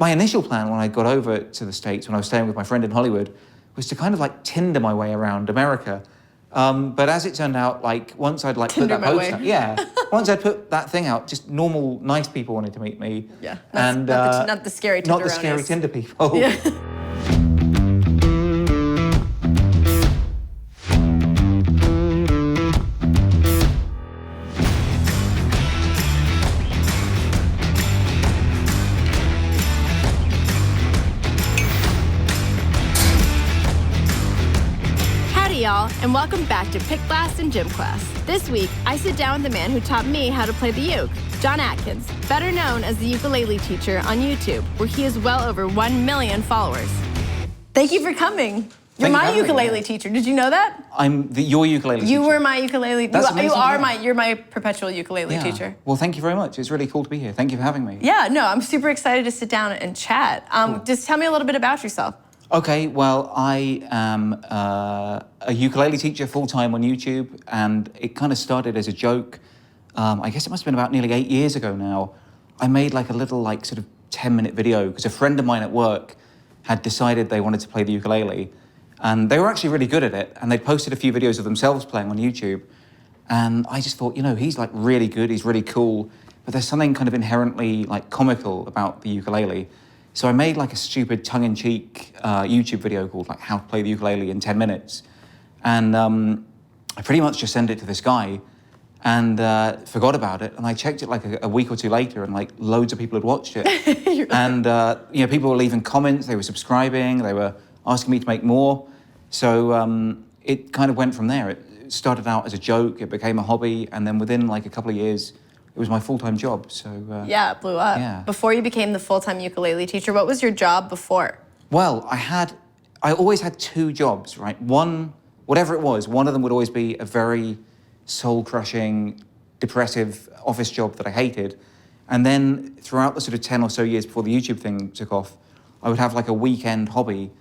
my initial plan when I got over to the States, when I was staying with my friend in Hollywood, was to kind of like Tinder my way around America. But as it turned out, like once I'd like Tinder put that post way. out, yeah, once I'd put that thing out, just normal, nice people wanted to meet me. Yeah, and not the scary Tinder. Not the scary Tinder people. Yeah. Y'all, and welcome back to Pick Blast and Gym Class. This week, I sit down with the man who taught me how to play the uke, John Atkins, better known as the Ukulele Teacher on YouTube, where he has well over 1 million followers. Thank you for coming. You're my ukulele teacher. Did you know that? I'm your ukulele teacher. You were my ukulele. That's amazing. You're my perpetual ukulele teacher. Well, thank you very much. It's really cool to be here. Thank you for having me. Yeah, no, I'm super excited to sit down and chat. Cool. Just tell me a little bit about yourself. Okay, well, I am a ukulele teacher full-time on YouTube, and it kind of started as a joke. I guess it must have been about nearly 8 years ago now. I made like a little like sort of 10-minute video because a friend of mine at work had decided they wanted to play the ukulele, and they were actually really good at it, and they'd posted a few videos of themselves playing on YouTube, and I just thought, you know, he's like really good, he's really cool, but there's something kind of inherently like comical about the ukulele. So I made like a stupid tongue-in-cheek YouTube video called like How to Play the Ukulele in 10 Minutes. And I pretty much just sent it to this guy and forgot about it. And I checked it like a week or two later and like loads of people had watched it. And you know, people were leaving comments, they were subscribing, they were asking me to make more. So it kind of went from there. It started out as a joke, it became a hobby, and then within like a couple of years, it was my full-time job, so... yeah, it blew up. Yeah. Before you became the full-time ukulele teacher, what was your job before? Well, I always had two jobs, right? One, whatever it was, one of them would always be a very soul-crushing, depressive office job that I hated. And then throughout the sort of 10 or so years before the YouTube thing took off, I would have like a weekend hobby,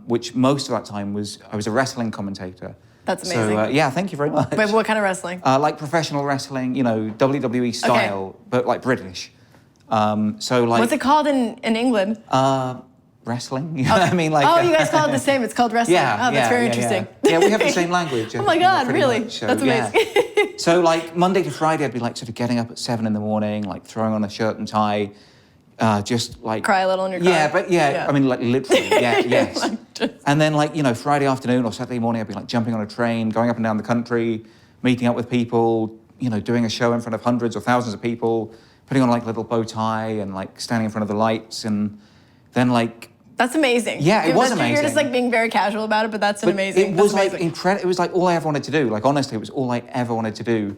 which most of that time was, I was a wrestling commentator. That's amazing. So, yeah, thank you very much. Wait, what kind of wrestling? Like professional wrestling, you know, WWE style, but like British. So like... What's it called in England? Wrestling. You know what I mean? Like, oh, you guys call it the same. It's called wrestling. Yeah, oh, that's very interesting. Yeah, we have the same language. Oh my God, really? Much, so, that's amazing. Yeah. So like Monday to Friday, I'd be like sort of getting up at 7 in the morning, like throwing on a shirt and tie, just like... Cry a little in your car. Yeah, but yeah, I mean like literally, yes. And then like, you know, Friday afternoon or Saturday morning, I'd be like jumping on a train, going up and down the country, meeting up with people, you know, doing a show in front of hundreds or thousands of people, putting on like a little bow tie and like standing in front of the lights, and then like... That's amazing. Yeah, it was amazing. You're just like being very casual about it, but that's amazing. It was like incredible. It was like all I ever wanted to do. Like honestly, it was all I ever wanted to do.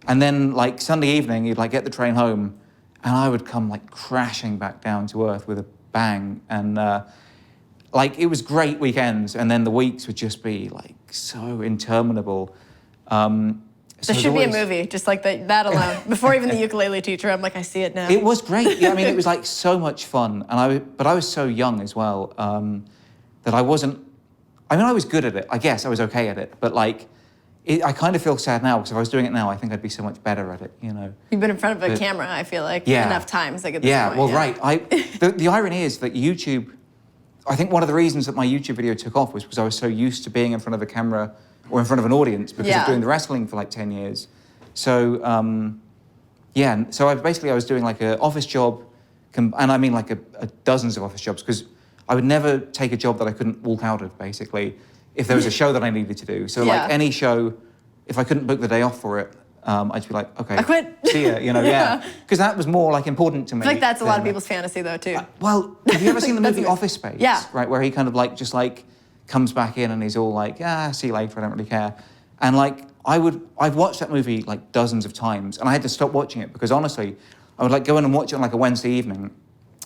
And then like Sunday evening, you'd like get the train home, and I would come like crashing back down to earth with a bang. And like it was great weekends, and then the weeks would just be like so interminable. There should be a movie just like that alone. Before even the ukulele teacher, I'm like, I see it now. It was great. Yeah, I mean, it was like so much fun, and but I was so young as well that I wasn't. I mean, I was good at it. I guess I was okay at it, but like, I kind of feel sad now because if I was doing it now, I think I'd be so much better at it. You know. You've been in front of a camera. I feel like enough times. Like at this point, well, right. The irony is that YouTube. I think one of the reasons that my YouTube video took off was because I was so used to being in front of a camera or in front of an audience because of doing the wrestling for like 10 years. So, so I was doing like an office job, and I mean like a dozens of office jobs, because I would never take a job that I couldn't walk out of, basically, if there was a show that I needed to do. So like any show, if I couldn't book the day off for it, I'd just be like, okay, I quit. See ya, you know, because that was more like important to me. I feel like that's a lot of people's fantasy though, too. Well, have you ever seen the movie Office Space? Yeah. Right, where he kind of like, just like, comes back in and he's all like, see you later, I don't really care. And like, I've watched that movie like dozens of times, and I had to stop watching it because honestly, I would like go in and watch it on like a Wednesday evening,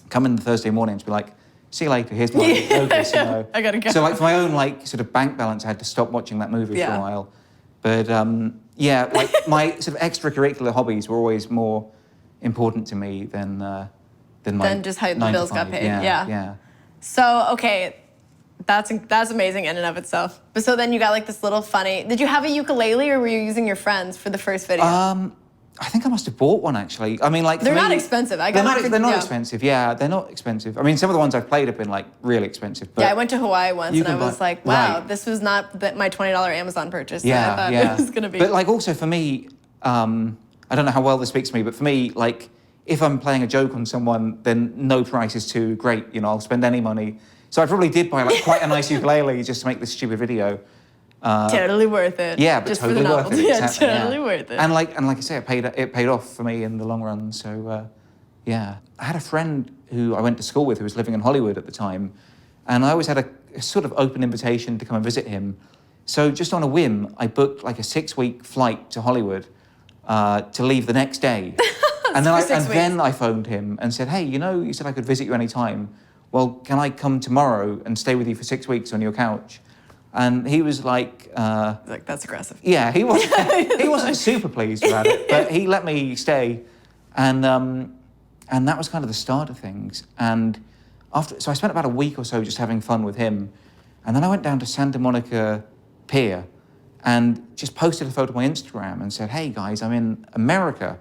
come in the Thursday morning and be like, see you later, here's my focus, you know. I gotta go. So like for my own like sort of bank balance, I had to stop watching that movie for a while. But like my sort of extracurricular hobbies were always more important to me than just how the bills got paid. Yeah. So, okay, that's amazing in and of itself. But so then you got like this little funny, did you have a ukulele or were you using your friends for the first video? I think I must have bought one actually. I mean, like They're for not me, expensive. They're not expensive. Yeah, they're not expensive. I mean, some of the ones I've played have been like really expensive. But yeah, I went to Hawaii once and I was like, wow, right. this was not my $20 Amazon purchase Yeah, that I thought yeah. it was gonna be. But like also for me, I don't know how well this speaks to me, but for me, like if I'm playing a joke on someone, then no price is too great. You know, I'll spend any money. So I probably did buy like quite a nice ukulele just to make this stupid video. Totally worth it. Yeah, but just totally for the worth novelty. it. Yeah, Exactly, totally worth it. And like I say, it paid off for me in the long run. So yeah, I had a friend who I went to school with who was living in Hollywood at the time, and I always had a sort of open invitation to come and visit him. So just on a whim, I booked like a 6-week flight to Hollywood to leave the next day. And then I phoned him and said, hey, you know, you said I could visit you anytime. Well, can I come tomorrow and stay with you for 6 weeks on your couch? And he was like... that's aggressive. Yeah, he wasn't super pleased about it, but he let me stay. And that was kind of the start of things. And so I spent about a week or so just having fun with him. And then I went down to Santa Monica Pier and just posted a photo on my Instagram and said, hey guys, I'm in America.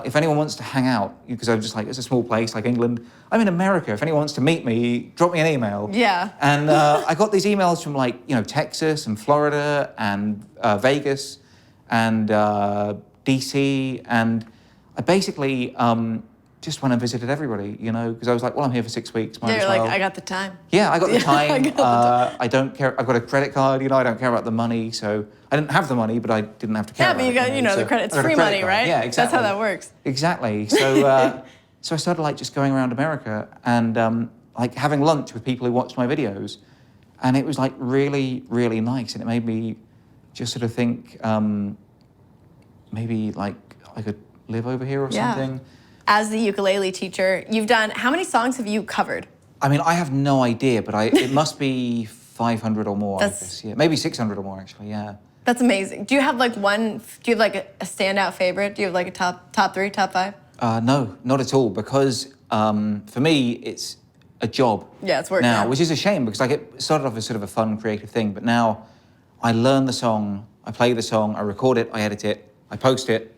If anyone wants to hang out, because I'm just like, it's a small place like England. I'm in America. If anyone wants to meet me, drop me an email. Yeah. And I got these emails from like, you know, Texas and Florida and Vegas and DC. And I basically just went and visited everybody, you know, because I was like, well, I'm here for 6 weeks. Might as well. Like, I got the time. Yeah, I got the time. I got the time. I don't care. I've got a credit card, you know, I don't care about the money. So I didn't have the money, but I didn't have to care about it. Yeah, but you know, the credit, it's free money, right? Yeah, exactly. That's how that works. Exactly. So, so I started like just going around America and like having lunch with people who watched my videos. And it was like really, really nice. And it made me just sort of think maybe like I could live over here or something. As the ukulele teacher, you've done, how many songs have you covered? I mean, I have no idea, but it must be 500 or more, I guess. Yeah, maybe 600 or more, actually, yeah. That's amazing. Do you have like a standout favorite? Do you have like a top 3, top 5? No, not at all, because for me, it's a job. Yeah, it's work now. Which is a shame, because like it started off as sort of a fun, creative thing, but now I learn the song, I play the song, I record it, I edit it, I post it,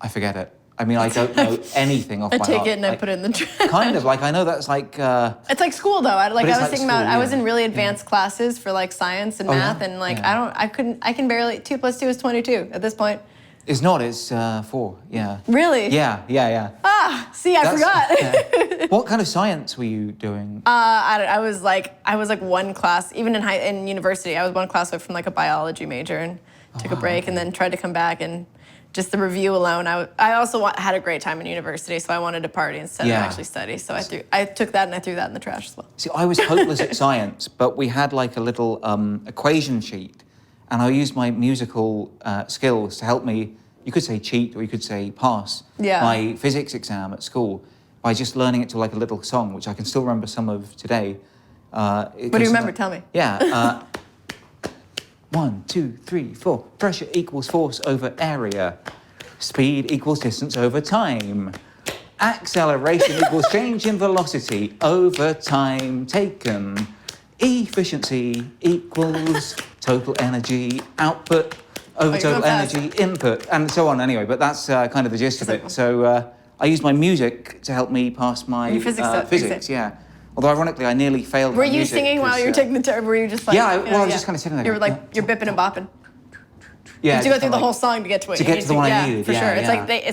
I forget it. I mean, I don't know anything off by heart. I take it and I put it in the trash. Kind of, like I know that's like... it's like school though. I was thinking about, yeah. I was in really advanced classes for like science and math and like, I can barely, 2 + 2 is 22 at this point. It's not, it's 4, yeah. Really? Yeah. Ah, see, I forgot. Yeah. What kind of science were you doing? I was like one class, even in university, I was one class away from like a biology major and took a break and then tried to come back and just the review alone. I also had a great time in university, so I wanted to party instead of actually study. So I took that and I threw that in the trash as well. See, I was hopeless at science, but we had like a little equation sheet, and I used my musical skills to help me, you could say cheat or you could say pass my physics exam at school by just learning it to like a little song, which I can still remember some of today. What do you remember? Tell me. Yeah. 1, 2, 3, 4. Pressure equals force over area. Speed equals distance over time. Acceleration equals change in velocity over time taken. Efficiency equals total energy output over total energy input, and so on. Anyway, but that's kind of the gist of it. So I used my music to help me pass my physics. Yeah. Although ironically, I nearly failed. Were you singing while you were taking the turn? Were you just like? Yeah, I was just kind of sitting there. You were like, you're bipping and bopping. Yeah. Did you go through the whole song to get to what you needed? To get to the one I needed, for sure. It's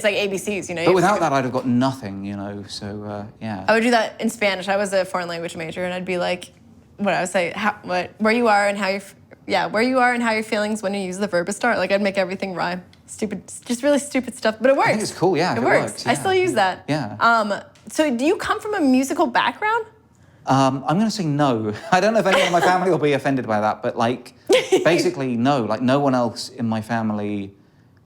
like ABCs, you know. But without that, I'd have got nothing, you know. So yeah. I would do that in Spanish. I was a foreign language major, and I'd be like, what I would say, where you are and how your feelings when you use the verb to start. Like I'd make everything rhyme. Stupid, just really stupid stuff, but it works. I think it's cool. Yeah, it works. Yeah. I still use that. Yeah. So do you come from a musical background? I'm going to say no. I don't know if anyone in my family will be offended by that, but like, basically no. Like no one else in my family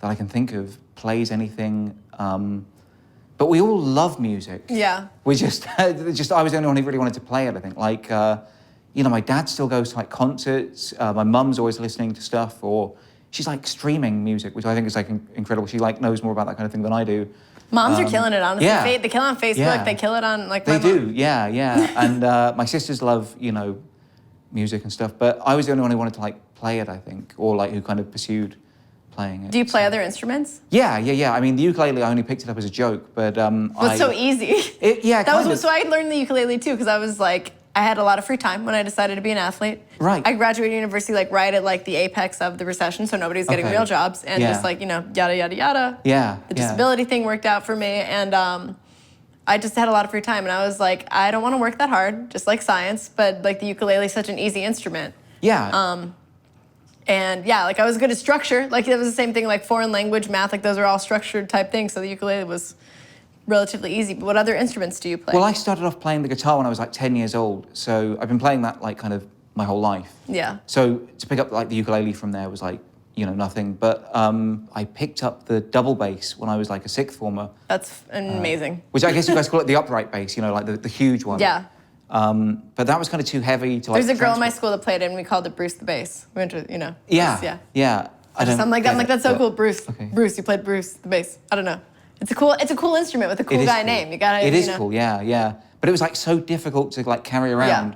that I can think of plays anything. But we all love music. Yeah. We just I was the only one who really wanted to play it, I think. Like, you know, my dad still goes to like concerts. My mum's always listening to stuff, or she's like streaming music, which I think is like incredible. She like knows more about that kind of thing than I do. Moms are killing it, honestly. Yeah. They kill it on Facebook. Yeah. They kill it on like. They do, yeah. And my sisters love, you know, music and stuff. But I was the only one who wanted to like play it, I think, or like who kind of pursued playing it. Do you play other instruments? Yeah. I mean, the ukulele, I only picked it up as a joke, but Well, it's so easy. So I learned the ukulele too, because I was like, I had a lot of free time when I decided to be an athlete. Right. I graduated university like right at like the apex of the recession, so nobody's getting real jobs, and just like, you know, yada, yada, yada. Yeah. The disability thing worked out for me, and I just had a lot of free time, and I was like, I don't want to work that hard, just like science, but like the ukulele is such an easy instrument. Yeah. And yeah, like I was good at structure. Like it was the same thing, like foreign language, math, like those are all structured type things. So the ukulele was relatively easy. But what other instruments do you play? Well, I started off playing the guitar when I was like 10 years old. So I've been playing that like kind of my whole life. Yeah. So to pick up like the ukulele from there was like, you know, nothing. But I picked up the double bass when I was like a sixth former. That's amazing. Which I guess you guys call it the upright bass, you know, like the huge one. Yeah. But that was kind of too heavy to like. There's a girl in my school that played it, and we called it Bruce the bass. We went to, you know. Yeah. I'm like, that's so cool, Bruce. Okay. Bruce, you played Bruce the bass. I don't know. It's a cool instrument with a cool guy name. You gotta. It is cool, yeah. But it was like so difficult to like carry around,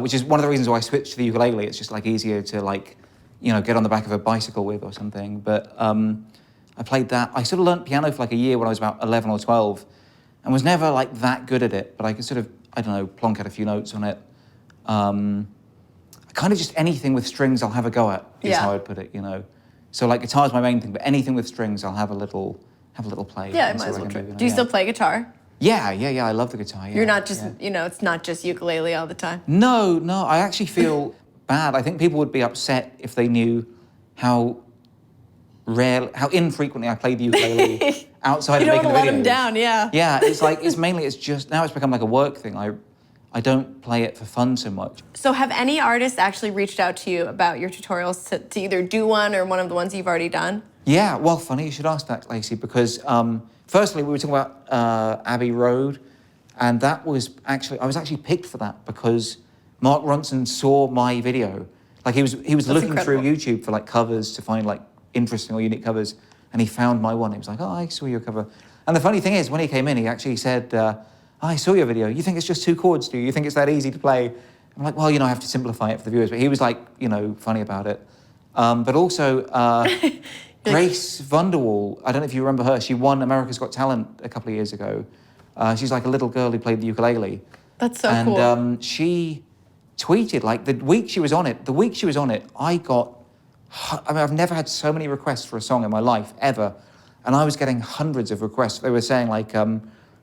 which is one of the reasons why I switched to the ukulele. It's just like easier to like, you know, get on the back of a bicycle with or something. But I played that. I sort of learned piano for like a year when I was about 11 or 12, and was never like that good at it. But I could sort of, I don't know, plonk out a few notes on it. Kind of just anything with strings I'll have a go at is how I'd put it, you know. So like guitar's my main thing, but anything with strings I'll have a little play. Yeah, I might as well try. Do you still play guitar? Yeah, I love the guitar, yeah. You're not just, you know, it's not just ukulele all the time. No, I actually feel bad. I think people would be upset if they knew how infrequently I played the ukulele outside of making videos. You don't want to let them down, yeah. Yeah, it's just, now it's become like a work thing. I don't play it for fun so much. So have any artists actually reached out to you about your tutorials to either do one or one of the ones you've already done? Yeah, well, funny you should ask that, Lacey, because firstly, we were talking about Abbey Road, and that was actually, I was actually picked for that because Mark Ronson saw my video. Like he was looking through YouTube for like covers to find like interesting or unique covers, and he found my one. He was like, oh, I saw your cover. And the funny thing is, when he came in, he actually said, I saw your video. You think it's just 2 chords, do you? You think it's that easy to play? I'm like, well, you know, I have to simplify it for the viewers. But he was like, you know, funny about it. But also, Grace Vanderwall, I don't know if you remember her. She won America's Got Talent a couple of years ago. She's like a little girl who played the ukulele. That's so cool. And she tweeted, like, the week she was on it, I mean, I've never had so many requests for a song in my life, ever. And I was getting hundreds of requests. They were saying, like,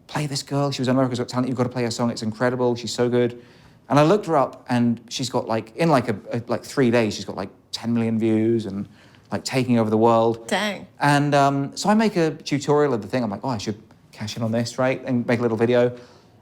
play this girl. She was on America's Got Talent. You've got to play her song. It's incredible. She's so good. And I looked her up, and she's got, like, in, like, like 3 days, she's got, like, 10 million views and, like, taking over the world. Dang. And so I make a tutorial of the thing. I'm like, oh, I should cash in on this, right? And make a little video.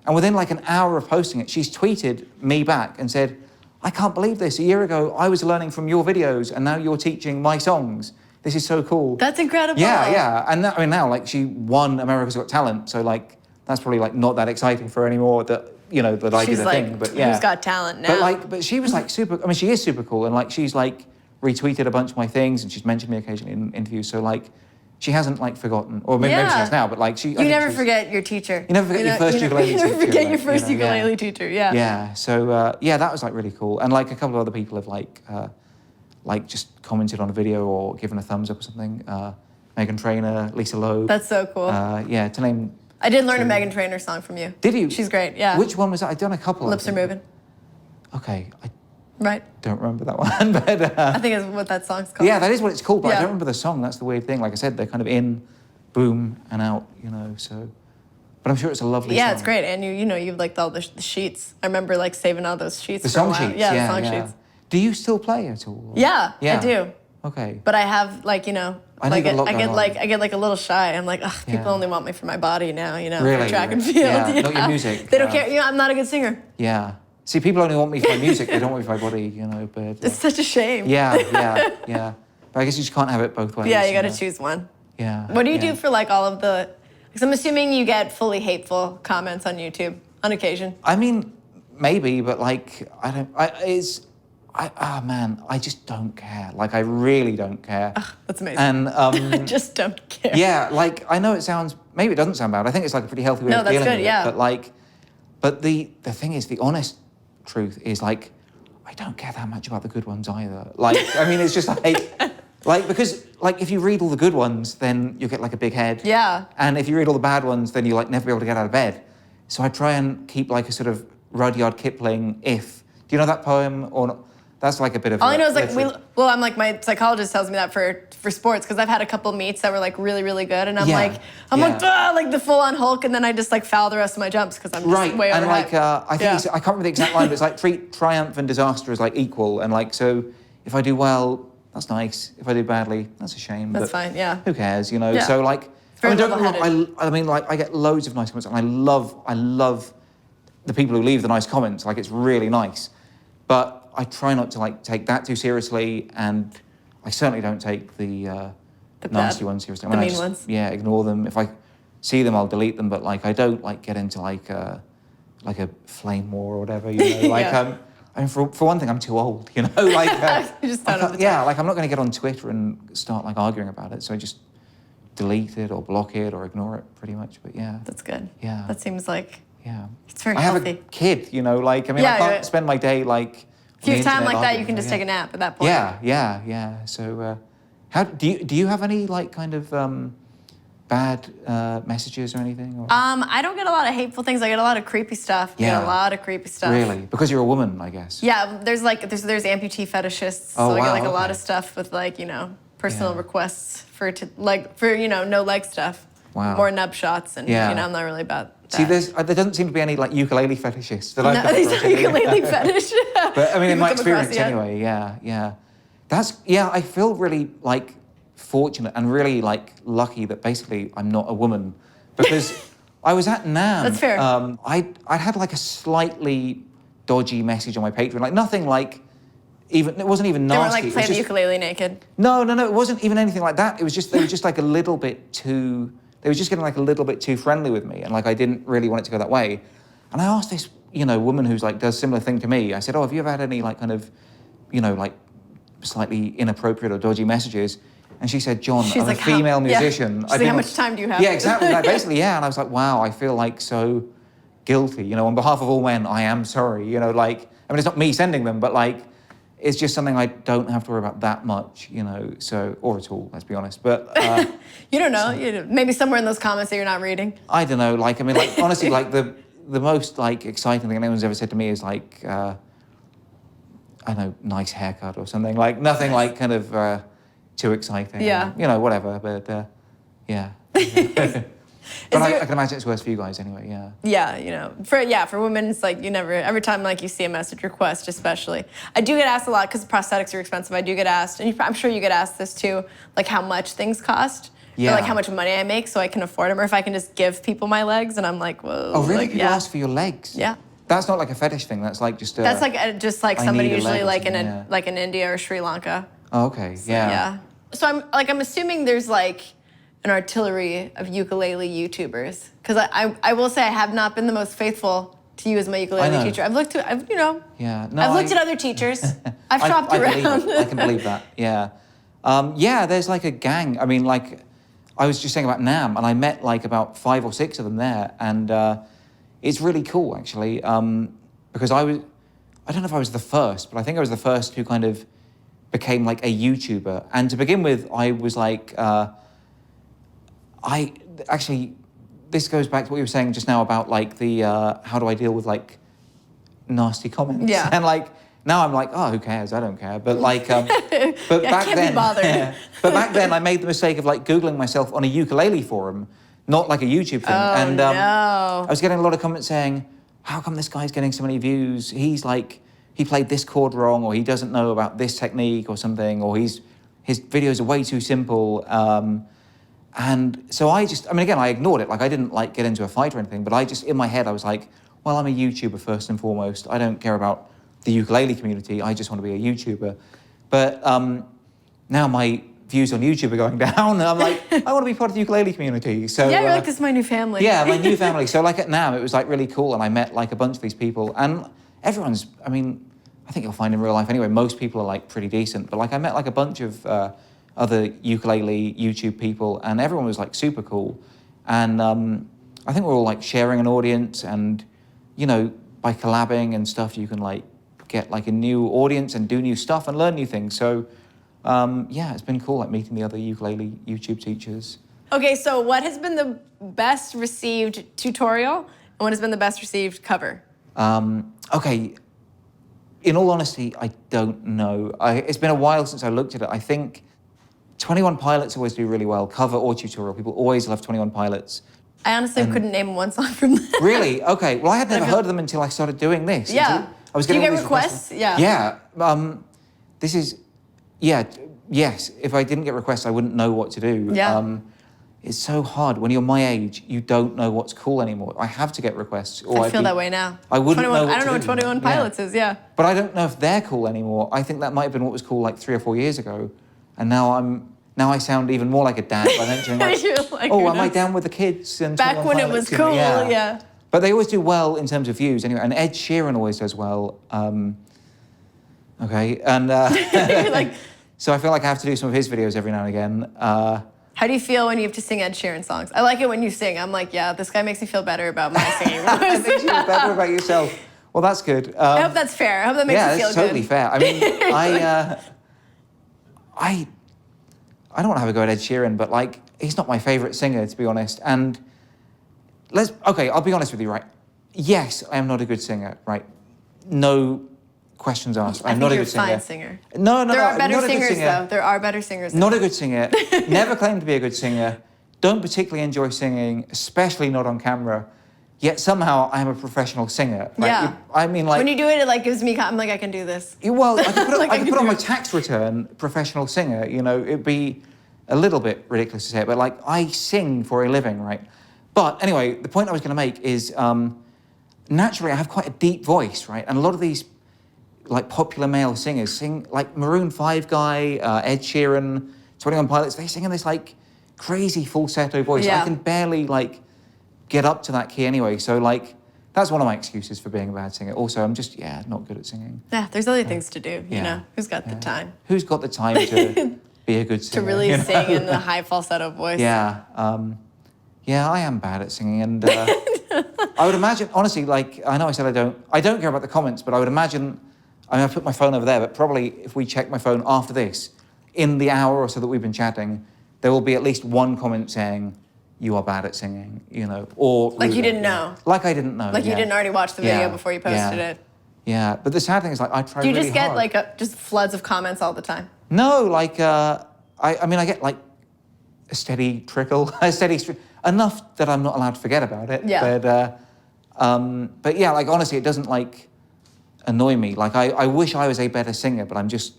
And within, like, an hour of posting it, she's tweeted me back and said, I can't believe this. A year ago, I was learning from your videos, and now you're teaching my songs. This is so cool. That's incredible. Yeah. And I mean, now, like, she won America's Got Talent, so, like, that's probably, like, not that exciting for her anymore that, you know, that I did a thing. But yeah. Who's got talent now? But she was, like, super, I mean, she is super cool, and, like, she's, like, retweeted a bunch of my things, and she's mentioned me occasionally in interviews, so, like, she hasn't, like, forgotten, or maybe she has now, but, like, You never forget your teacher. You never forget your first ukulele teacher. You never forget your first ukulele teacher, yeah. Yeah, so, yeah, that was, like, really cool. And, like, a couple of other people have, like, just commented on a video or given a thumbs up or something. Meghan Trainor, Lisa Loeb. That's so cool. Yeah, to name... I did learn a Meghan Trainor song from you. Did you? She's great, yeah. Which one was that? I've done a couple. Lips Are Moving. Okay, I right. don't remember that one, but... I think it's what that song's called. Yeah, that is what it's called, but I don't remember the song. That's the weird thing. Like I said, they're kind of in, boom, and out, you know, so... But I'm sure it's a lovely song. Yeah, it's great, and you know, you've liked all the sheets. I remember, like, saving all those sheets The for a song while. sheets, Yeah, the song sheets. Do you still play at all? Yeah, I do. Okay. But I have, like, you know, I get like a little shy. I'm like, ugh, people only want me for my body now, you know, really? for track and field. Yeah, not your music. They don't care. You know, I'm not a good singer. Yeah. See, people only want me for my music. They don't want me for my body, you know. But it's such a shame. Yeah. But I guess you just can't have it both ways. Yeah, you got to choose one. Yeah. What do you do for like all of the? Because I'm assuming you get fully hateful comments on YouTube on occasion. I mean, maybe, but like, man, I just don't care. Like, I really don't care. Ugh, that's amazing. And I just don't care. Yeah, like, I know it sounds, maybe it doesn't sound bad. I think it's like a pretty healthy way of dealing with it. But like, the thing is, the honest truth is like, I don't care that much about the good ones either. Like, I mean, it's just like, Like, because, like, if you read all the good ones, then you'll get, like, a big head. Yeah. And if you read all the bad ones, then you'll, like, never be able to get out of bed. So I try and keep, like, a sort of Rudyard Kipling, if. Do you know that poem? Or not? That's, like, a bit of All I know is, like, I'm like, my psychologist tells me that for sports, because I've had a couple meets that were, like, really, really good. And I'm like, like, the full-on Hulk, and then I just, like, foul the rest of my jumps, because I'm just way over. And, like, I think I can't remember the exact line, but it's, like, treat triumph and disaster as, like, equal. And, like, so if I do well, that's nice. If I do badly, that's a shame. That's fine, yeah. Who cares, you know? Yeah. So, like, Very don't get me wrong, level-headed. I mean, like, I get loads of nice comments, and I love the people who leave the nice comments. Like, it's really nice. But I try not to, like, take that too seriously, and I certainly don't take the nasty ones seriously. The mean ones? Yeah, ignore them. If I see them, I'll delete them, but, like, I don't, like, get into, like a flame war or whatever, you know? Like, I mean, for one thing, I'm too old, you know? Like, You just don't have the time. yeah, like, I'm not going to get on Twitter and start, like, arguing about it, so I just delete it or block it or ignore it, pretty much, but yeah. That's good. Yeah. That seems like Yeah. it's very I healthy. have a kid, you know, like, I mean, I can't spend my day, like... If you have time internet like that, you arguing, can just take a nap at that point. Yeah. So, how do you have any, like, kind of bad messages or anything? Or? I don't get a lot of hateful things. I get a lot of creepy stuff. Yeah. I get a lot of creepy stuff. Really? Because you're a woman, I guess. Yeah, there's amputee fetishists. Oh, so I get, wow, like, a lot okay. of stuff with, like, you know, personal Yeah. requests for you know, no leg stuff. Wow. More nub shots, and Yeah. you know, I'm not really about that. See, there doesn't seem to be any, like, ukulele fetishists that I've come these across. are ukulele fetish. But, I mean, in my You've come across experience yet? anyway, yeah. I feel really, like, fortunate and really, like, lucky that basically I'm not a woman. Because I was at NAMM. That's fair. I had, like, a slightly dodgy message on my Patreon. Like, nothing, like, it wasn't even They nasty. weren't, like, It was playing the just- ukulele naked. No, it wasn't even anything like that. It was just, they were just, like, a little bit too... They were just getting, like, a little bit too friendly with me, and, like, I didn't really want it to go that way. And I asked this, you know, woman who's, like, does similar thing to me. I said, "Oh, have you ever had any, like, kind of, you know, like, slightly inappropriate or dodgy messages?" And she said, "John, She's I'm like, a female how? Yeah. musician. She's like, how much time do you have?" Yeah, exactly. Like, basically, yeah. And I was like, wow, I feel, like, so guilty. You know, on behalf of all men, I am sorry. You know, like, I mean, it's not me sending them, but, like, it's just something I don't have to worry about that much, you know, so, or at all, let's be honest. But You don't know. Maybe somewhere in those comments that you're not reading. I don't know, like, I mean, like, honestly, like, the most, like, exciting thing anyone's ever said to me is, like, I don't know, nice haircut or something. Like, nothing, like, kind of too exciting. Yeah. You know, whatever, but, yeah. But I can imagine it's worse for you guys anyway, yeah. Yeah, you know, for women, it's like every time, like, you see a message request, especially. I do get asked a lot, because prosthetics are expensive, I do get asked, and I'm sure you get asked this too, like, how much things cost, Yeah. or, like, how much money I make so I can afford them, or if I can just give people my legs, and I'm like, whoa. Oh, really? Like, People ask for your legs? Yeah. That's not like a fetish thing, that's like just a... That's like just like I somebody need a usually leg or like something, like in India or Sri Lanka. Oh, okay, yeah. Yeah. So I'm assuming there's, like, an artillery of ukulele YouTubers, because I will say I have not been the most faithful to you as my ukulele teacher. I've looked at I've looked at other teachers. I've shopped around. I can believe that. Yeah, yeah. There's, like, a gang. I mean, like, I was just saying about NAMM, and I met, like, about 5 or 6 of them there, and it's really cool, actually, because I don't know if I was the first, but I think I was the first who kind of became, like, a YouTuber. And to begin with, I was like, this goes back to what you were saying just now about, like, the how do I deal with, like, nasty comments? Yeah. And, like, now I'm like, oh, who cares? I don't care. But, like, but back can't then, be bothered. but back then I made the mistake of, like, Googling myself on a ukulele forum, not like a YouTube thing. Oh, And no. I was getting a lot of comments saying, how come this guy's getting so many views? He's like, he played this chord wrong, or he doesn't know about this technique or something, or his videos are way too simple. And so I mean, again, I ignored it. Like, I didn't, like, get into a fight or anything, but I just, in my head, I was like, well, I'm a YouTuber first and foremost. I don't care about the ukulele community. I just want to be a YouTuber. But now my views on YouTube are going down, and I'm like, I want to be part of the ukulele community. So Yeah, you're like, this is my new family. yeah, my new family. So, like, at NAMM, it was, like, really cool, and I met, like, a bunch of these people, and everyone's, I mean, I think you'll find in real life anyway, most people are, like, pretty decent, but, like, I met, like, a bunch of other ukulele YouTube people, and everyone was, like, super cool. And I think we're all, like, sharing an audience, and, you know, by collabing and stuff, you can, like, get, like, a new audience and do new stuff and learn new things. So yeah, it's been cool, like meeting the other ukulele YouTube teachers. Okay, so what has been the best received tutorial and what has been the best received cover? Okay, in all honesty, I don't know. It's been a while since I looked at it. I think 21 Pilots always do really well, cover or tutorial. People always love 21 Pilots. I honestly couldn't name one song from that. Really? Okay. Well, I had never heard of them until I started doing this. Yeah. I was Do you getting get all these requests? Yeah. Yeah. This is, yeah, yes. If I didn't get requests, I wouldn't know what to do. Yeah. It's so hard. When you're my age, you don't know what's cool anymore. I have to get requests. Or I feel that way now. I wouldn't know what I don't know what 21 Pilots is, yeah. But I don't know if they're cool anymore. I think that might have been what was cool like 3 or 4 years ago. And now I sound even more like a dad by mentioning like, oh, am I down with the kids? And back when it was cool, yeah. But they always do well in terms of views anyway. And Ed Sheeran always does well. Okay, and like, so I feel like I have to do some of his videos every now and again. how do you feel when you have to sing Ed Sheeran songs? I like it when you sing. I'm like, yeah, this guy makes me feel better about my singing. It makes you feel better about yourself. Well, that's good. I hope that's fair. I hope that makes you feel good. Yeah, it's totally fair. I mean, I don't want to have a go at Ed Sheeran, but like, he's not my favourite singer, to be honest. And okay, I'll be honest with you, right? Yes, I am not a good singer, right? No questions asked. I'm not a good singer. You're a fine singer. No, there are better singers, though. There are better singers. Not a good singer. Never claimed to be a good singer. Don't particularly enjoy singing, especially not on camera. Yet somehow I am a professional singer. Right? Yeah. I mean, like, when you do it, it like gives me. I'm like, I can do this. Well, I could put, Like, I could put on my tax return, professional singer. You know, it'd be a little bit ridiculous to say it, but like, I sing for a living, right? But anyway, the point I was going to make is, naturally, I have quite a deep voice, right? And a lot of these like popular male singers sing, like Maroon 5 guy, Ed Sheeran, 21 Pilots, they sing in this like crazy falsetto voice. Yeah. I can barely like get up to that key anyway. So like, that's one of my excuses for being a bad singer. Also, I'm just, not good at singing. Yeah, there's other things to do, you know? Who's got the time? Who's got the time to be a good singer? To really sing in the high falsetto voice. Yeah. Yeah, I am bad at singing. And I would imagine, honestly, like, I know I said I don't care about the comments, but I would imagine, I mean, I put my phone over there, but probably if we check my phone after this, in the hour or so that we've been chatting, there will be at least one comment saying, you are bad at singing, you know, or... Like you didn't know. Like I didn't know, Like you didn't already watch the video before you posted it. Yeah, but the sad thing is, like, I try really really hard. Do you just get, hard. like, just floods of comments all the time? No, like, I mean, I get, like, a steady trickle, enough that I'm not allowed to forget about it. Yeah. But yeah, like, honestly, it doesn't, like, annoy me. Like, I wish I was a better singer, but I'm just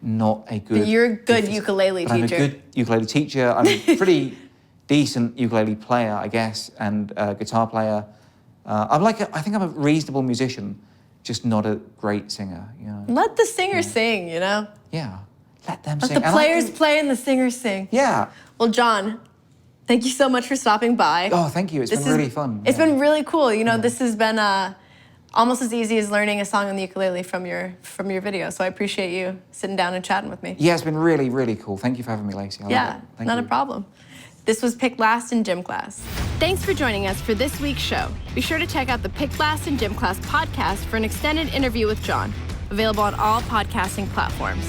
not a good... But you're a good ukulele teacher. I'm a good ukulele teacher. I'm a pretty decent ukulele player, I guess, and guitar player. I think I'm a reasonable musician, just not a great singer, you know. Let the singer sing, you know? Yeah, let them Let sing. the players play and the singers sing. Yeah. Well, John, thank you so much for stopping by. Oh, thank you. It's been really fun. It's been really cool. You know, this has been almost as easy as learning a song on the ukulele from your video. So I appreciate you sitting down and chatting with me. Yeah, it's been really, really cool. Thank you for having me, Lacey. Yeah, not a problem. This was Pick Last in Gym Class. Thanks for joining us for this week's show. Be sure to check out the Pick Last in Gym Class podcast for an extended interview with John, available on all podcasting platforms.